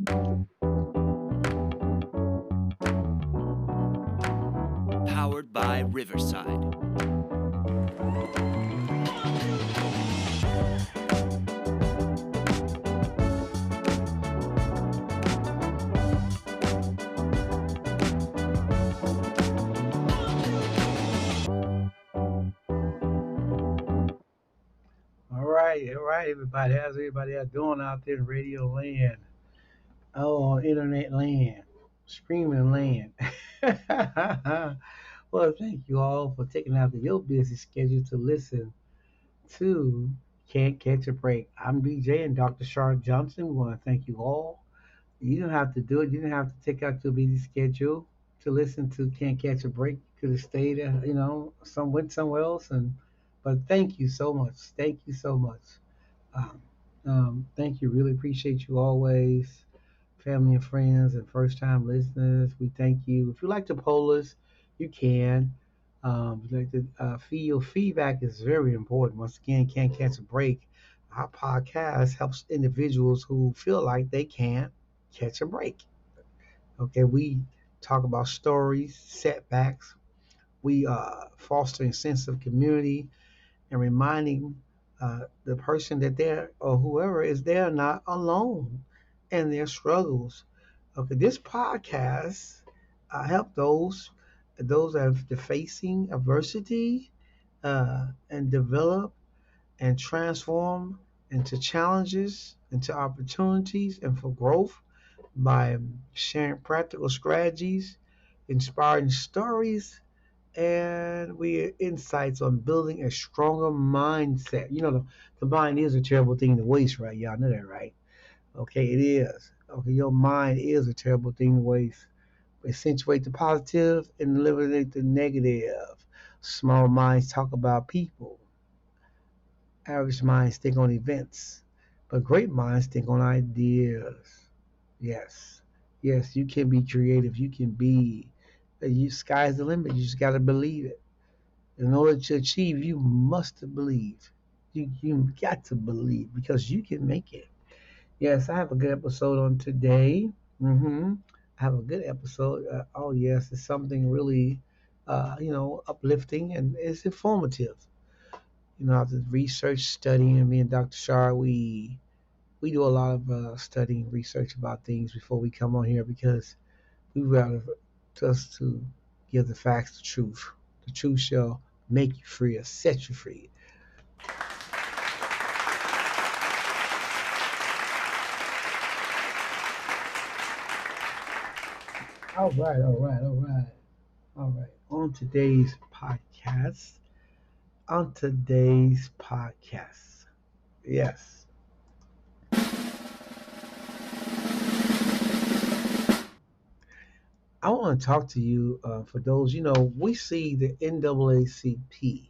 Powered by Riverside. All right, everybody. How's everybody out doing out there in radio land? Oh, internet land, streaming land. Well, thank you all for taking out of your busy schedule to listen to Can't Catch a Break. I'm DJ and Dr. Shard Johnson. We want to thank you all. You don't have to do it. You don't have to take out your busy schedule to listen to Can't Catch a Break. You could have stayed, went somewhere else. But thank you so much. Thank you so much. Um, Thank you. Really appreciate you always, family and friends and first time listeners. We thank you. If you like to poll us, you can. If you like to your feedback is very important. Once again, Can't Catch a Break. Our podcast helps individuals who feel like they can't catch a break. Okay, we talk about stories, setbacks. We foster a sense of community and reminding the person that they're or whoever is they're not alone in their struggles. Okay, this podcast help those that are facing adversity and develop and transform into challenges, into opportunities, and for growth by sharing practical strategies, inspiring stories, and we insights on building a stronger mindset. The mind is a terrible thing to waste, right? Y'all know that, right? Okay, it is. Okay, your mind is a terrible thing to waste. Accentuate the positive and eliminate the negative. Small minds talk about people. Average minds think on events. But great minds think on ideas. Yes. Yes, you can be creative. You can be. Sky's the limit. You just got to believe it. In order to achieve, you must believe. You got to believe because you can make it. Yes, I have a good episode on today. I have a good episode. Oh yes, it's something really, uplifting and it's informative. After research, studying, and me and Dr. Shar, we do a lot of studying, research about things before we come on here because we rather just to give the facts, the truth. The truth shall make you free or set you free. All right, all right, all right, all right. On today's podcast, yes, I want to talk to you for those, we see the NAACP,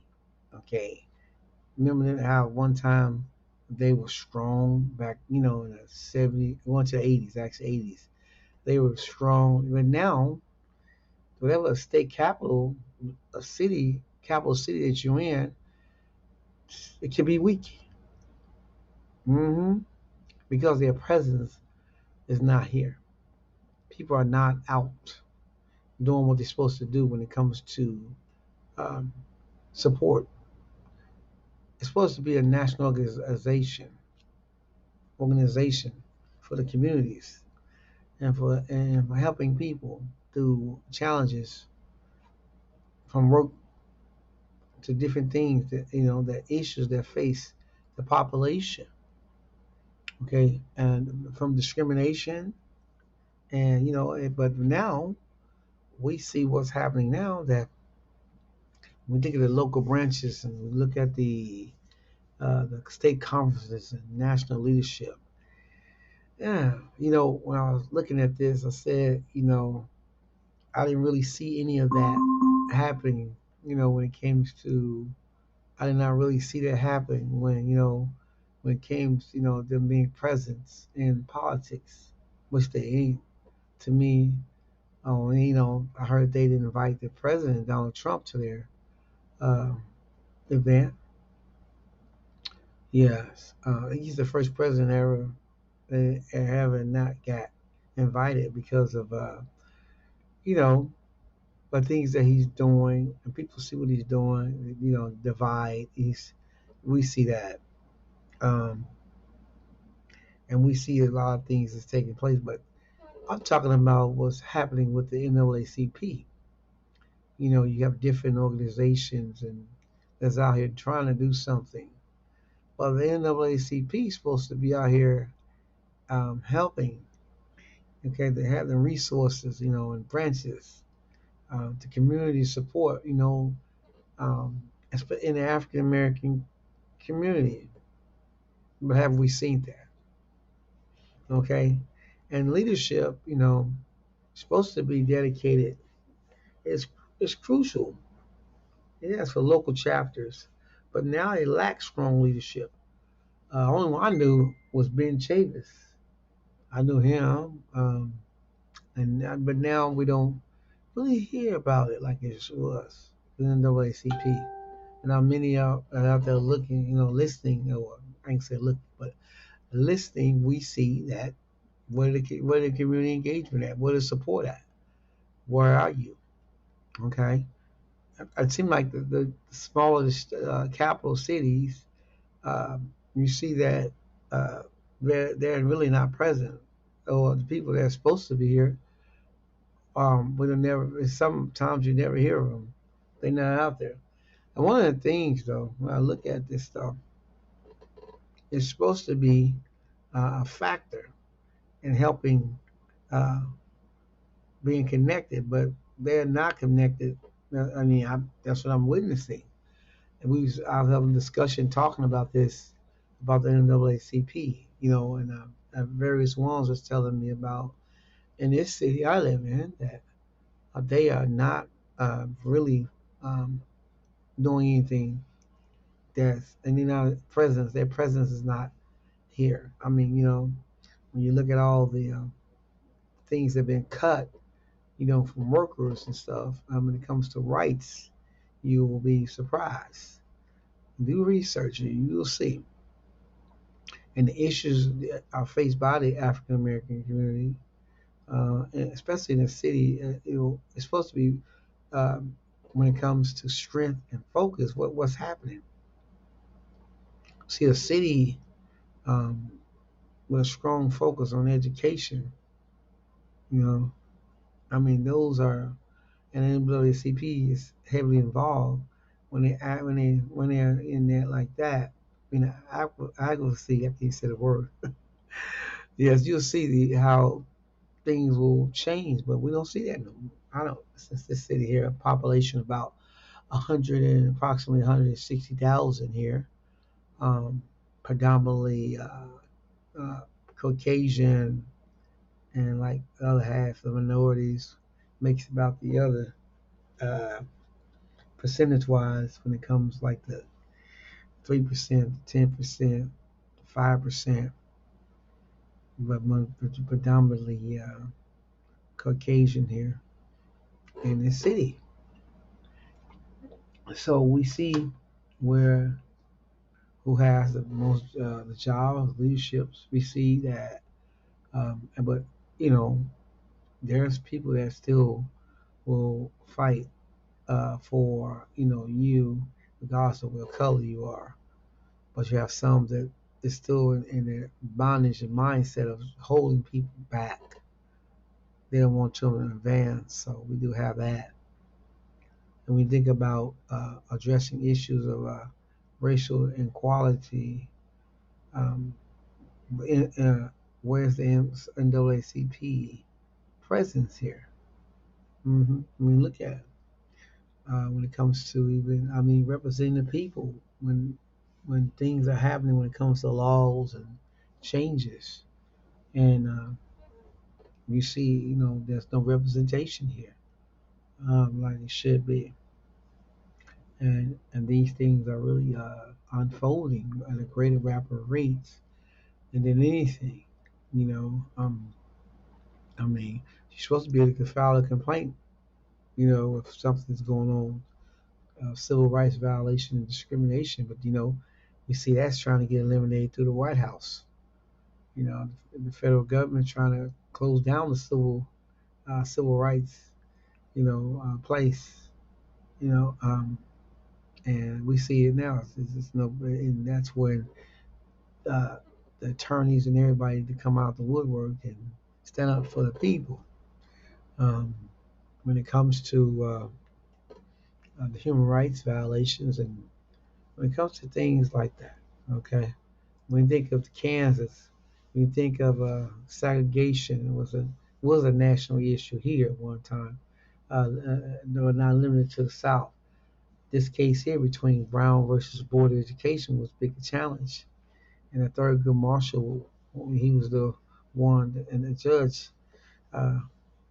okay? Remember how one time they were strong back, in the 70s, going to the 80s, actually 80s. They were strong. But now, whatever state capital, capital city that you're in, it can be weak. hmm Because their presence is not here. People are not out doing what they're supposed to do when it comes to um, support. It's supposed to be a national organization for the communities and for helping people through challenges from work to different things that issues that face the population. Okay, and from discrimination and but now we see what's happening now that we look at the local branches and we look at the state conferences and national leadership. Yeah, when I was looking at this, I said, I didn't really see any of that happening. When it came to, I did not really see that happen when it came to, them being present in politics, which they ain't. To me, I heard they didn't invite the president, Donald Trump, to their uh, event. Yes, he's the first president ever not got. invited because of you know the things that he's doing, and people see what he's doing. Divide. We see that, um, and we see a lot of things that's taking place. But I'm talking about what's happening with the NAACP. You have different organizations and that's out here trying to do something. Well, the NAACP is supposed to be out here helping. Okay, they have the resources, and branches, the community support, in the African American community. But have we seen that? Okay, and leadership, supposed to be dedicated. It's crucial. Yes, for local chapters, but now they lack strong leadership. Only one I knew was Ben Chavis. I knew him, but now we don't really hear about it like it was the NAACP. And now many are out there looking, listening, or I ain't say look, but listening. We see that where the community engagement at, where the support at, where are you? Okay, it seems like the smaller capital cities, you see that uh, they're really not present, or the people that are supposed to be here, but never. Sometimes you never hear of them. They're not out there. And one of the things, though, when I look at this stuff, it's supposed to be a factor in helping uh, being connected, but they're not connected. I mean, that's what I'm witnessing. And I was having a discussion talking about this, about the NAACP, and various ones was telling me about in this city I live in that they are not really um, doing anything and their presence is not here. I mean, when you look at all the things that have been cut, from workers and stuff, when it comes to rights, you will be surprised. Do research and you'll see. And the issues that are faced by the African American community, and especially in the city, it's supposed to be when it comes to strength and focus. What's happening? See, a city um, with a strong focus on education, you know, I mean, those are, and NAACP is heavily involved when they're in there like that. I will see. I can't say the word. Yes, you'll see how things will change, but we don't see that no more. I don't. Since this city here, a population about approximately 160,000 here, um, predominantly uh, Caucasian, and like the other half, the minorities, makes about the other uh, percentage-wise when it comes like the 3%, 10%, 5%, but predominantly Caucasian here in the city. So we see where who has the most the jobs, leaderships. We see that, but you know, there's people that still will fight for you, regardless of what color you are. But you have some that is still in their bondage and mindset of holding people back. They don't want children to advance, so we do have that. And we think about addressing issues of racial inequality. Um, where's the NAACP presence here? I mean, look at it. When it comes to even, I mean, representing the people when things are happening when it comes to laws and changes, and you see, there's no representation here like it should be, and these things are really unfolding at a greater rapid rates than anything, you know. I mean, you're supposed to be able to file a complaint, if something's going on, civil rights violation and discrimination. But we see that's trying to get eliminated through the White House. the federal government trying to close down the civil rights, place, you know, and we see it now. It's no, and that's when uh, the attorneys and everybody to come out the woodwork and stand up for the people. Um, when it comes to the human rights violations and when it comes to things like that, okay. When you think of Kansas, when you think of segregation, it was a national issue here at one time. No, not limited to the South. This case here between Brown versus Board of Education was a big challenge, and the Thurgood Marshall, he was the one and the judge, uh,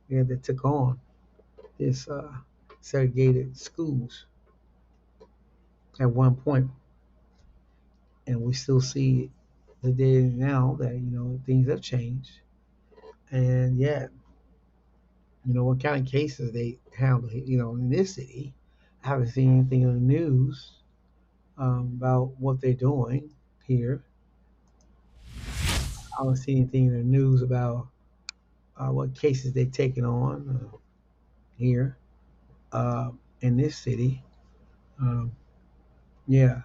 that took on this segregated schools at one point, and we still see the day now that things have changed, and yet what kind of cases they handle in this city. I haven't seen anything in the news about what they're doing here. I don't see anything in the news about what cases they're taking on here in this city. Um, yeah,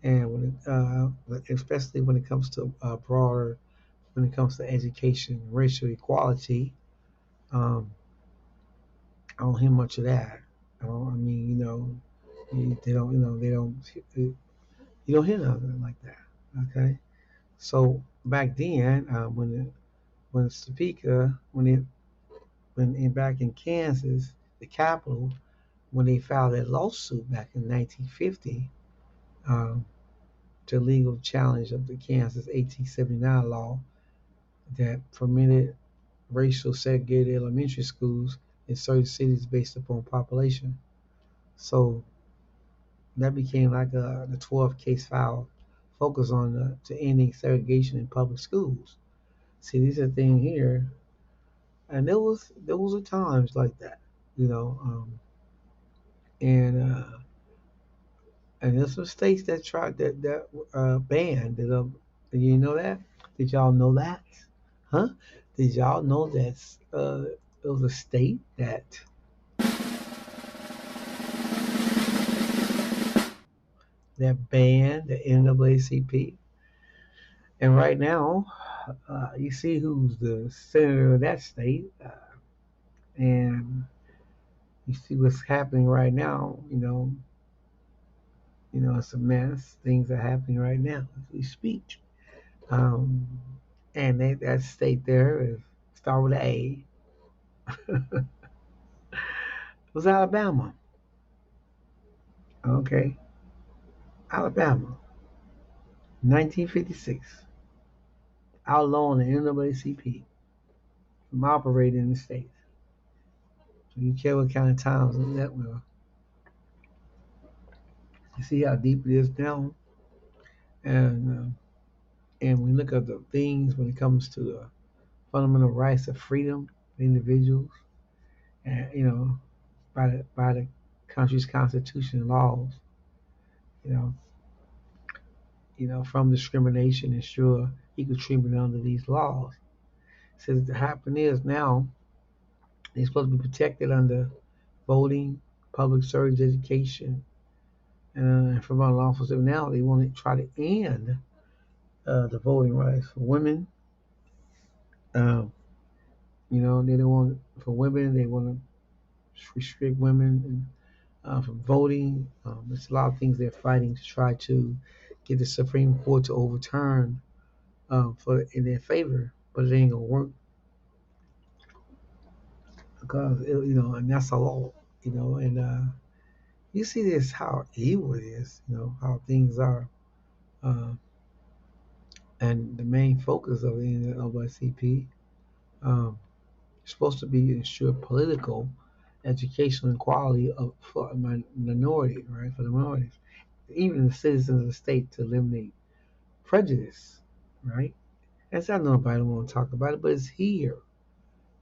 and especially when it comes to broader, when it comes to education, racial equality, um, I don't hear much of that. I mean, they don't, you don't hear nothing like that. Okay, so back then, when Topeka, back in Kansas, the capital, when they filed that lawsuit back in 1950 um, to legal challenge of the Kansas 1879 law that permitted racial segregated elementary schools in certain cities based upon population. So that became like the 12th case file focus on to ending segregation in public schools. See, these are things here, and there was a times like that, you know, and there's some states that tried that banned it. Did you know that? Did y'all know that? Huh? Did y'all know that it was a state that banned the NAACP? And right now, you see who's the senator of that state, and you see what's happening right now. It's a mess. Things are happening right now as we speak. Um, and that state there is start with an A. It was Alabama. Okay, Alabama, 1956, outlawing the NAACP from operating in the state. So you care what kind of times that will. You see how deep it is now, and we look at the things when it comes to the fundamental rights of freedom of individuals, and by the country's constitution and laws. You know, from discrimination, ensure equal treatment under these laws. Says the happen is now they're supposed to be protected under voting, public service, education, and from unlawful civil. Now they want to try to end the voting rights for women. Um, they don't want for women. They want to restrict women from voting. There's a lot of things they're fighting to try to get the Supreme Court to overturn for in their favor, but it ain't gonna work because and that's a law. And you see this how evil it is. How things are, uh, and the main focus of the NAACP um, is supposed to be ensure political, educational equality for a minority, right? For the minorities, even the citizens of the state, to eliminate prejudice, right? That's not nobody don't want to talk about it, but it's here.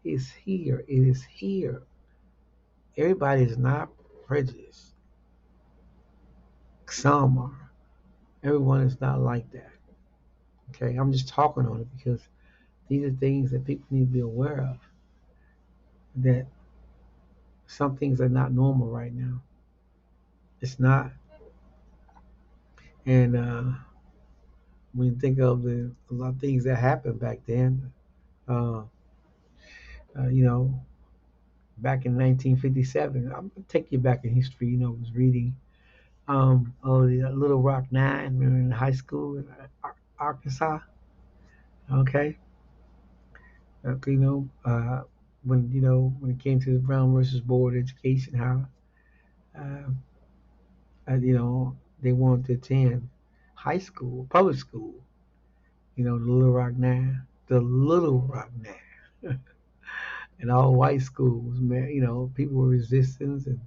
It's here. It is here. Everybody is not prejudiced. Some are. Everyone is not like that. Okay, I'm just talking on it because these are things that people need to be aware of. That some things are not normal right now. It's not. And when you think of a lot of things that happened back then, uh, you know, back in 1957, I'm gonna take you back in history. I was reading the Little Rock Nine. We were in high school in Arkansas. Okay, okay, when it came to the Brown versus Board of Education, how uh, they wanted to attend high school, public school. The Little Rock Nine, the Little Rock Nine, and all white schools. Man, people were resisting and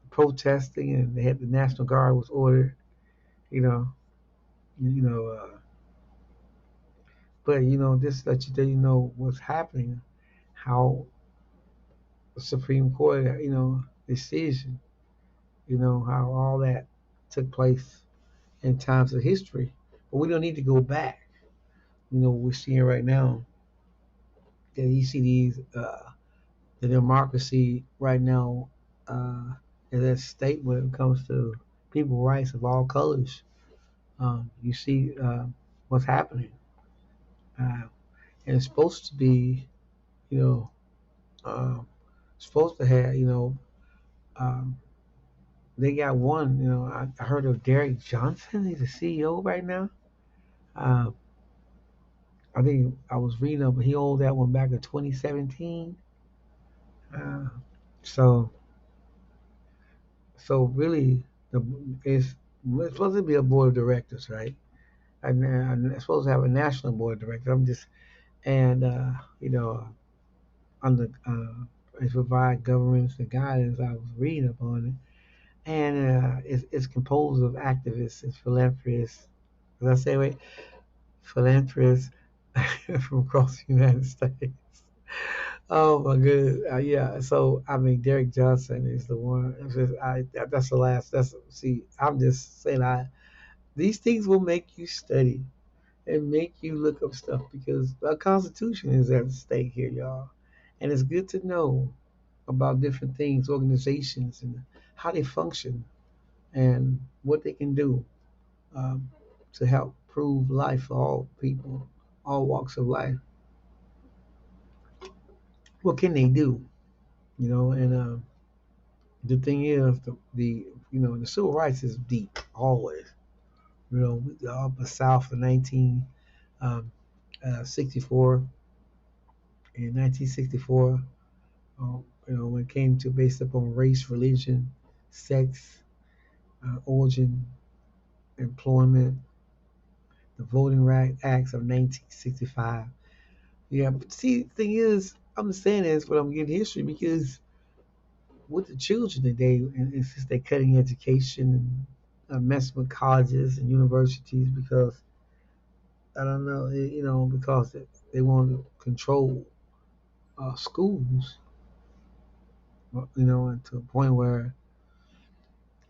protesting, and they had the National Guard was ordered. You know, you know, but this let you know what's happening, how the Supreme Court, decision, how all that took place in times of history. But we don't need to go back. We're seeing right now that you see the democracy right now is at stake when it comes to people rights of all colors. You see what's happening, uh, and it's supposed to be, you know, um, supposed to have, um, they got one. I heard of Derek Johnson. He's a CEO right now. Uh, I think I was reading up, but he owed that one back in 2017. Uh, so, so really, the it's supposed to be a board of directors, right? And it's supposed to have a national board of directors. I'm just and on the it provide governance and guidance. I was reading up on it, and it's composed of activists and philanthropists. Did I say right? Philanthropists from across the United States. Oh my goodness, yeah. So I mean, Derek Johnson is the one. That's the last. That's see. I'm just saying. These things will make you study and make you look up stuff because the Constitution is at stake here, y'all, and it's good to know about different things, organizations, and how they function and what they can do um, to help prove life for all people, all walks of life. What can they do? And the thing is, the civil rights is deep always. Up the South in 1964, in 1964, when it came to based upon race, religion, sex, origin, employment, the Voting Rights Acts of 1965. Yeah, but see, the thing is, I'm saying this, but I'm getting history because with the children today, and since they're cutting education and messing with colleges and universities because I don't know, because they want to control schools, and to a point where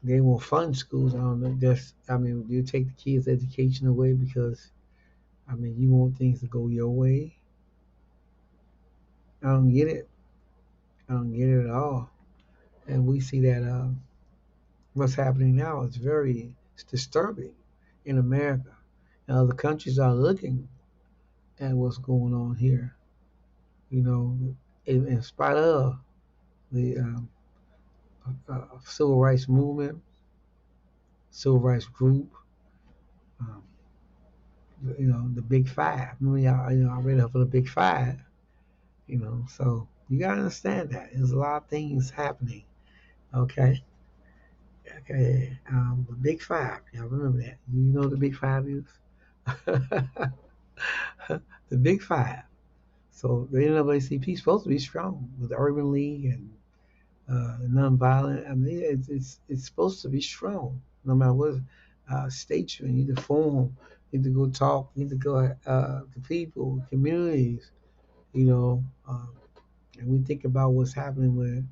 they will fund schools. I don't know, I mean, you take the kids' education away because, I mean, you want things to go your way. I don't get it. I don't get it at all. And we see that what's happening now is it's disturbing in America. And other countries are looking at what's going on here. You know, in spite of the civil rights movement, civil rights group, um, the Big Five. Remember, y'all, I read up for the Big Five. So you gotta understand that there's a lot of things happening. Okay, okay. The Big Five. Y'all remember that? You know what the Big Five is? The Big Five. So the NAACP is supposed to be strong with the Urban League and nonviolent. I mean, it's supposed to be strong, no matter what state you're in. You need to form, you need to go talk, you need to go to people, communities. You know, um, and we think about what's happening with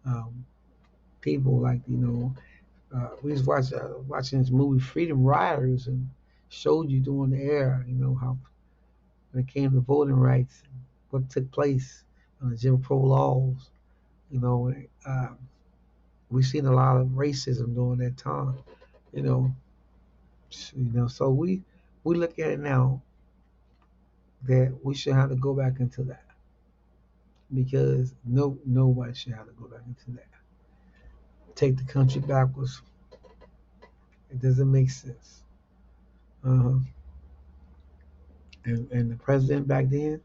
um, people like we was watching this movie Freedom Riders, and showed you during the era, how when it came to voting rights, what took place on the Jim Crow laws. You know, uh, we've seen a lot of racism during that time. You know, so we look at it now that we should have to go back into that because nobody should have to go back into that. Take the country backwards. It doesn't make sense. Uh-huh. And the president back then,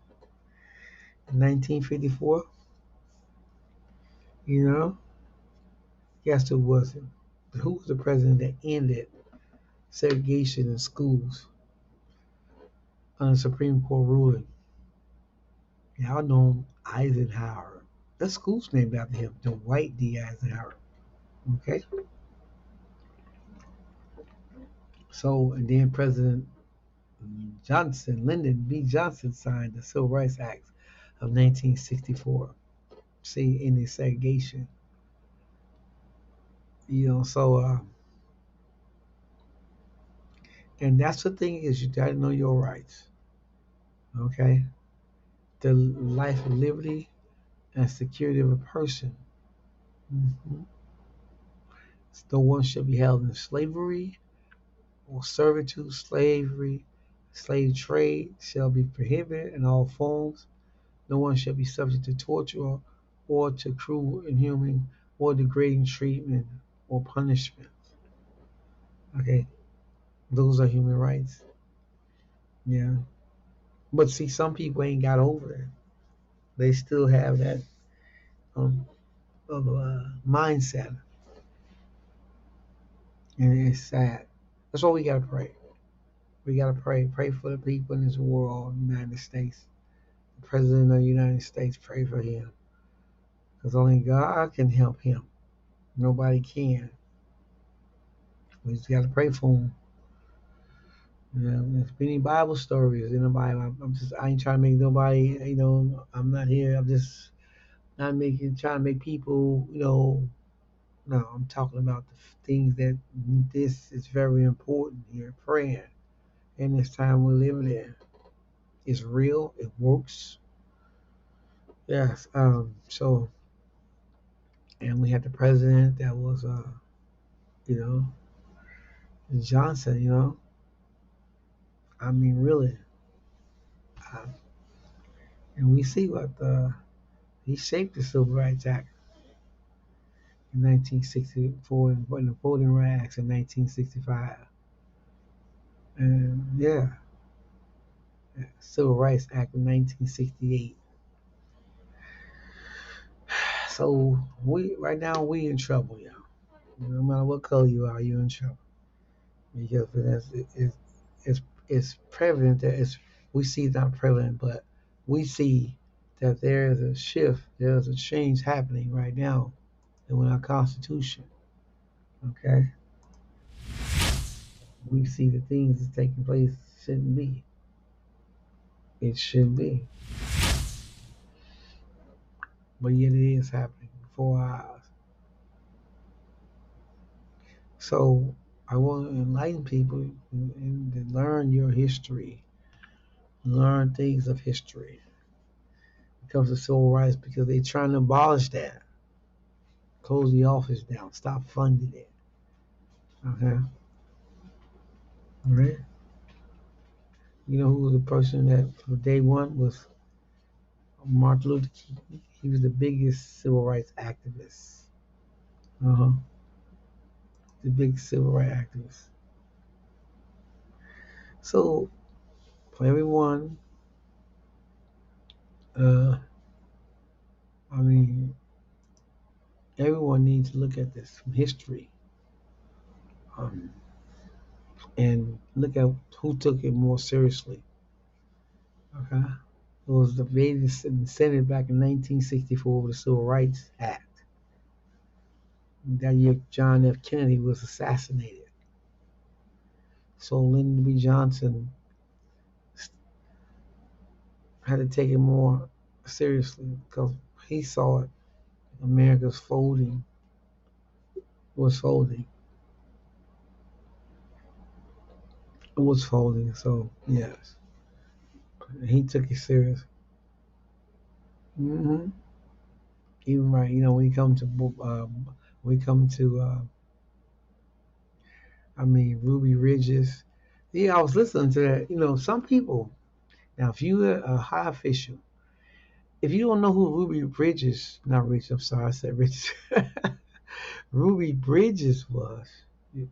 in 1954, you know, guess who was it? Who was the president that ended segregation in schools under Supreme Court ruling? Y'all know Eisenhower. The school's named after him, Dwight D. Eisenhower. Okay? So, and then President Lyndon B. Johnson signed the Civil Rights Act of 1964. See, in the segregation. And that's the thing is you gotta know your rights. Okay? The life, liberty, and security of a person. Mm-hmm. No one shall be held in slavery or servitude, slavery, slave trade shall be prohibited in all forms. No one shall be subject to torture or to cruel, inhuman, or degrading treatment or punishment. Okay, those are human rights. Yeah, but see, some people ain't got over it. They still have that um, mindset, and it's sad. That's why we gotta pray. We gotta pray for the people in this world, United States. The President of the United States, pray for him, because only God can help him. Nobody can. We just gotta pray for him. There's many Bible stories in the Bible. I ain't trying to make nobody, I'm not here. I'm just not trying to make people, no, I'm talking about the things that this is very important here. Praying in this time we're living in. It's real. It works. Yes. So, and we had the president that was, you know, Johnson. I mean, really. Uh, and we see what he shaped the Civil Rights Act in 1964 and the Voting Rights Act in 1965. And yeah, Civil Rights Act in 1968. So we right now we in trouble, yeah. No matter what color you are, you're in trouble because it's prevalent that we see it's not prevalent, but we see that there is a shift, there's a change happening right now in our Constitution. Okay, we see the things that's taking place shouldn't be. It should be, but yet it is happening before our eyes. So I want to enlighten people and learn your history, learn things of history. When it comes to civil rights, because they're trying to abolish that, close the office down, stop funding it. Okay, all right. You know who was the person that from day one was Martin Luther King? He was the biggest civil rights activist. Uh huh. The big civil rights activist. So for everyone, uh, I mean, everyone needs to look at this from history, um, and look at who took it more seriously. Okay, it was debated in the Senate back in 1964 with the Civil Rights Act. That year, John F. Kennedy was assassinated. So Lyndon B. Johnson had to take it more seriously because he saw it. America's was folding. It was folding, so yes, he took it serious. Hmm. Even right, when you come to when we come to Ruby Ridges. Yeah, I was listening to that. Some people now, if you're a high official, if you don't know who Ruby Bridges, not Rich, I'm sorry, I said Rich. Ruby Bridges was.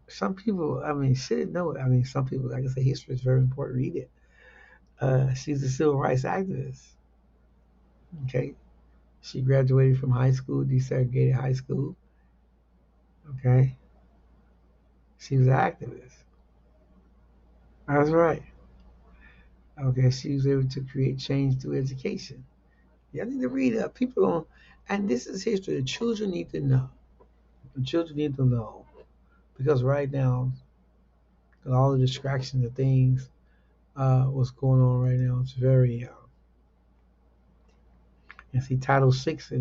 Some people, should know it. Some people, like I say, history is very important. Read it. She's a civil rights activist. Okay, she graduated from high school, desegregated high school. Okay, she was an activist. That's right. Okay, she was able to create change through education. You need to read up. People don't, and this is history. The children need to know. The children need to know because right now, all the distractions and things, what's going on right now, it's very. And see, Title Six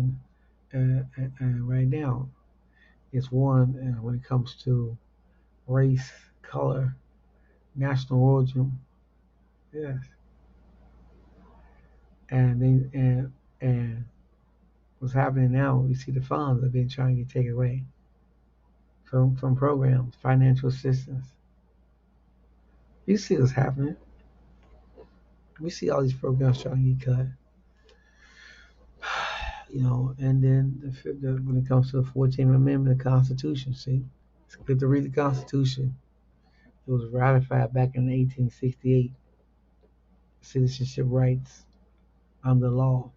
right now is one when it comes to race, color, national origin. Yes, and what's happening now? We see the funds have been trying to get taken away from programs, financial assistance. You see what's happening. We see all these programs trying to get cut. And then when it comes to the 14th Amendment, the Constitution, see, it's good to read the Constitution. It was ratified back in 1868. Citizenship rights under law.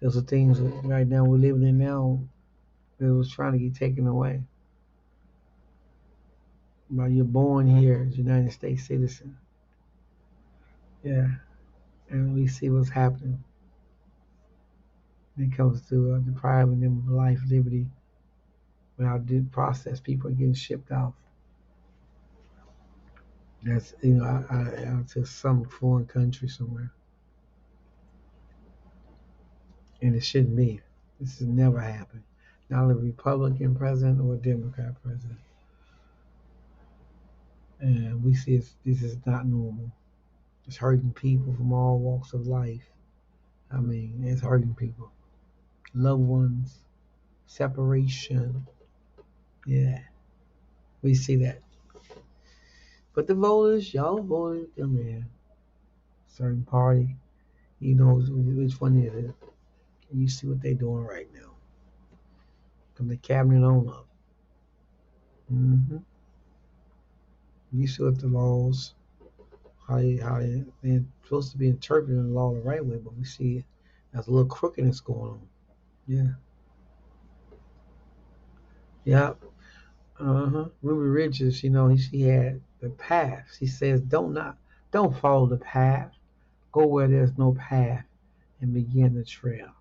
Those are things that right now we're living in now that was trying to get taken away. While you're born here as a United States citizen. Yeah. And we see what's happening when it comes to depriving them of life, liberty, without due process. People are getting shipped off. That's out to some foreign country somewhere, and it shouldn't be. This has never happened. Not a Republican president or a Democrat president, and we see this is not normal. It's hurting people from all walks of life. It's hurting people, loved ones, separation. Yeah, we see that. But the voters, y'all voted them in. Certain party, you know which one it is. And you see what they're doing right now. From the cabinet on up. Hmm. You see what the laws, they're supposed to be interpreting the law the right way, but we see it as a little crookedness going on. Yeah. Yeah. Ruby Ridges, she had the path. She says, don't follow the path. Go where there's no path and begin the trail.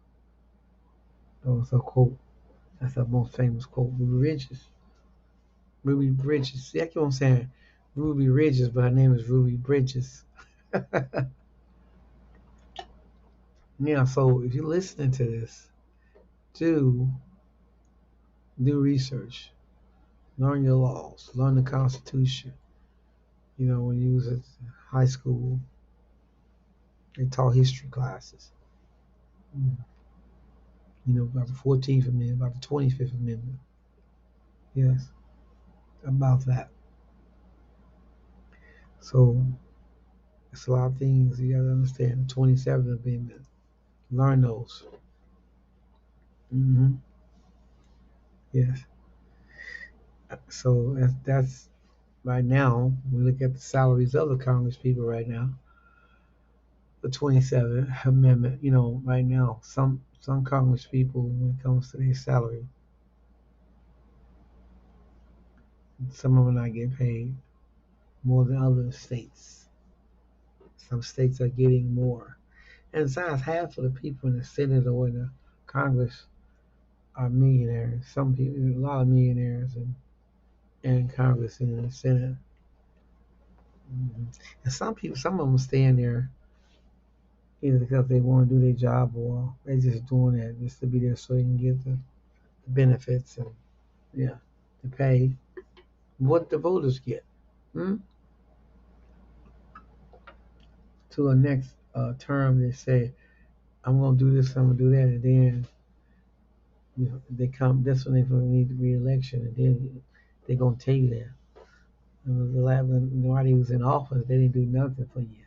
That was her quote. That's her most famous quote. Ruby Ridges. Ruby Bridges. See, I keep on saying Ruby Ridges, but her name is Ruby Bridges. Yeah, so if you're listening to this, do do research. Learn your laws. Learn the Constitution. When you was at high school, they taught history classes. Mm. About the 14th Amendment, about the 25th Amendment. Yes, about that. So it's a lot of things you got to understand. The 27th Amendment. Learn those. Hmm. Yes. So that's right now. We look at the salaries of the Congress people right now. The 27th Amendment. Right now, some Congress people, when it comes to their salary, some of them are not getting paid more than other states. Some states are getting more. And besides, half of the people in the Senate or in the Congress are millionaires. Some people, a lot of millionaires in Congress and in the Senate. Mm-hmm. And some of them stay in there either because they want to do their job or they're just doing that just to be there so they can get the benefits and, yeah, to pay what the voters get. Hmm? to a next term. They say, I'm going to do this, I'm going to do that, and then they come, that's when they need re-election, and then they're going to tell you that. And while he was in office, they didn't do nothing for you.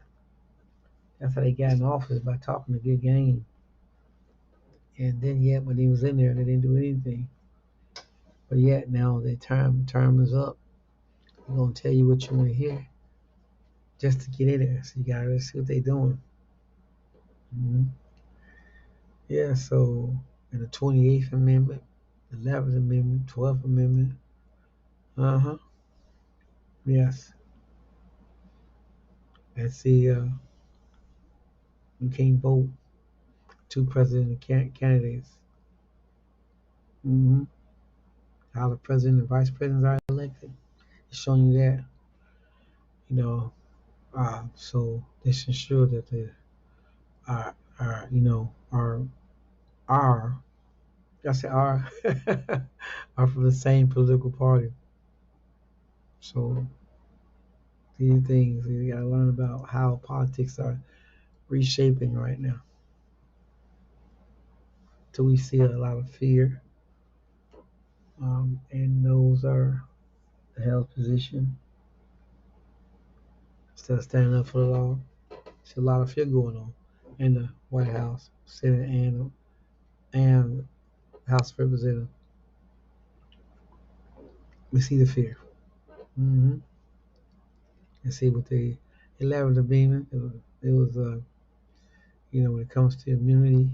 That's how they got in office, by talking a good game. And then yet when he was in there, they didn't do anything. But yet now their term is up. They're gonna tell you what you want to hear just to get in there. So you gotta see what they're doing. hmm Yeah. So in the 28th Amendment, 11th Amendment, 12th Amendment. Uh huh. Yes. That's the you can't vote two president candidates. hmm How the president and vice presidents are elected. It's showing you that. You know. So this ensure that the are you know are I say are are from the same political party. So these things you gotta learn about how politics are reshaping right now. So we see a lot of fear, and those are the held position instead of standing up for the law. See a lot of fear going on in the White House, Senate, and House of Representatives. We see the fear. Mm-hmm. And see what the 11th Amendment. It was when it comes to immunity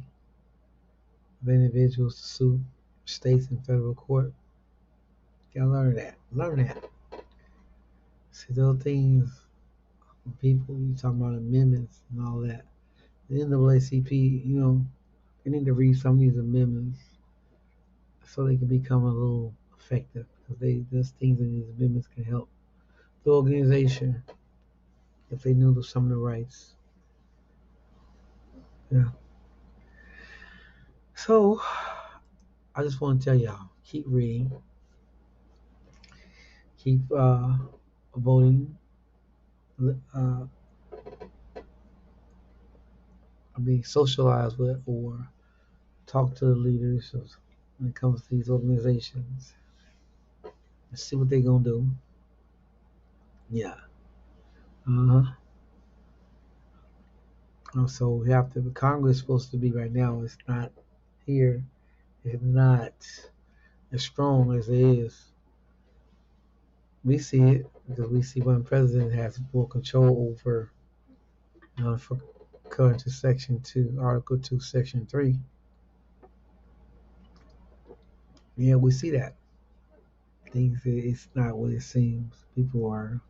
of individuals to sue states and federal court. You gotta learn that. Learn that. See those things. People, you talking about amendments and all that. The NAACP, they need to read some of these amendments so they can become a little effective. Because there's things in these amendments can help the organization if they knew some of the rights. Yeah. So I just want to tell y'all, keep reading, keep voting. Uh, Be socialized with or talk to the leaders when it comes to these organizations and see what they're gonna do. Yeah. Uh-huh. So we have to. Congress is supposed to be right now. It's not here. It's not as strong as it is. We see it because we see one president has more control over for according to Section 2, Article 2, Section 3. Yeah, we see that. Things it's not what it seems. People are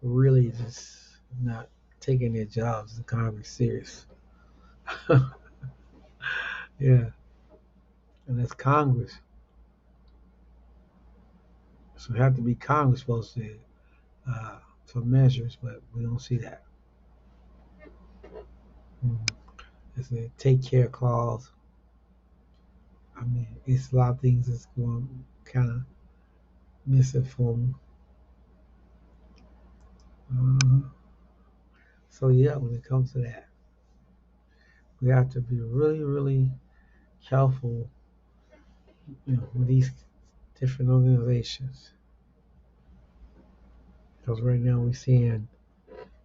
really just not taking their jobs in Congress serious. Yeah, and that's Congress. So it have to be Congress supposed to for measures, but we don't see that. It's a take care clause. I mean, it's a lot of things that's going kind of misinformed. Uh, so yeah, when it comes to that, we have to be really, really careful, with these different organizations. Because right now we're seeing,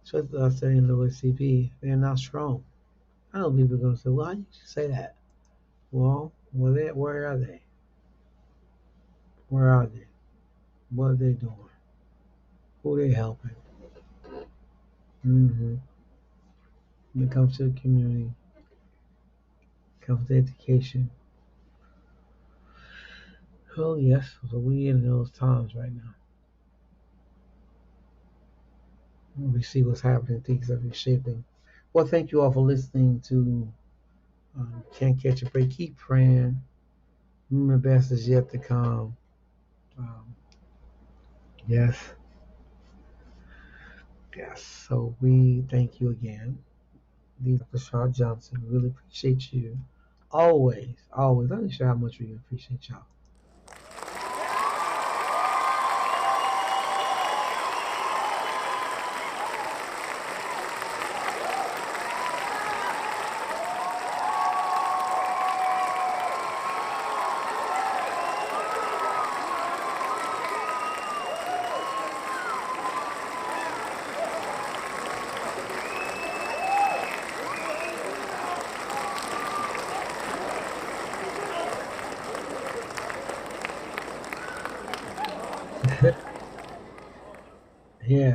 especially us in the NAACP, they're not strong. I know people are going to say, well, how you say that? Well, where are they? Where are they? What are they doing? Who are they helping? Mm-hmm. When it comes to the community, comes to education. Oh, yes, so we in those times right now. We see what's happening, things are reshaping. Well, thank you all for listening to Can't Catch a Break. Keep praying. The best is yet to come. Um, yes. Yes. So we thank you again. Dr. Shaw Johnson. Really appreciate you. Always, always. Let me show how much we appreciate y'all.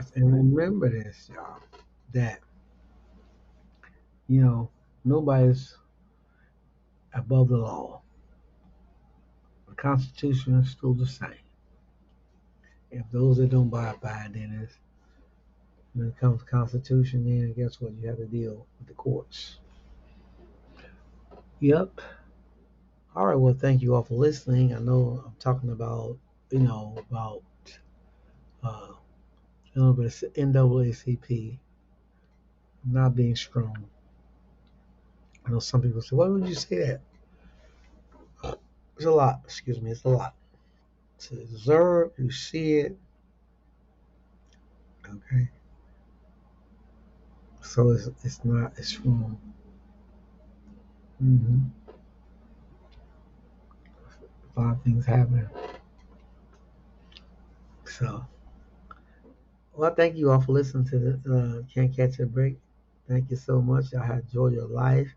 Yes, and remember this, y'all, that you know nobody's above the law. The Constitution is still the same. If those that don't abide by it, then it's, when it comes to Constitution, then guess what? You have to deal with the courts. Yep. All right. Well, thank you all for listening. I know I'm talking about, about uh, but it's NAACP not being strong. I know some people say, "Why would you say that?" It's a lot. Excuse me. It's a lot to observe. You see it. Okay. So it's not as strong. Mm-hmm. A lot of things happen. So, well, thank you all for listening to the Can't Catch a Break. Thank you so much. I enjoy your life.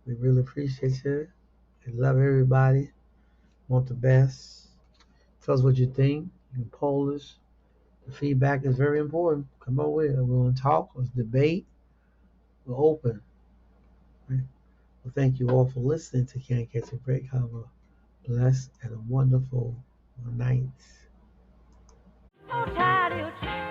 We really appreciate you. We love everybody. Want the best. Tell us what you think. You can poll us. The feedback is very important. Come on with it. We're going to talk. Let's debate. We're open. Right? Well, thank you all for listening to Can't Catch a Break. Have a blessed and a wonderful night. So tired of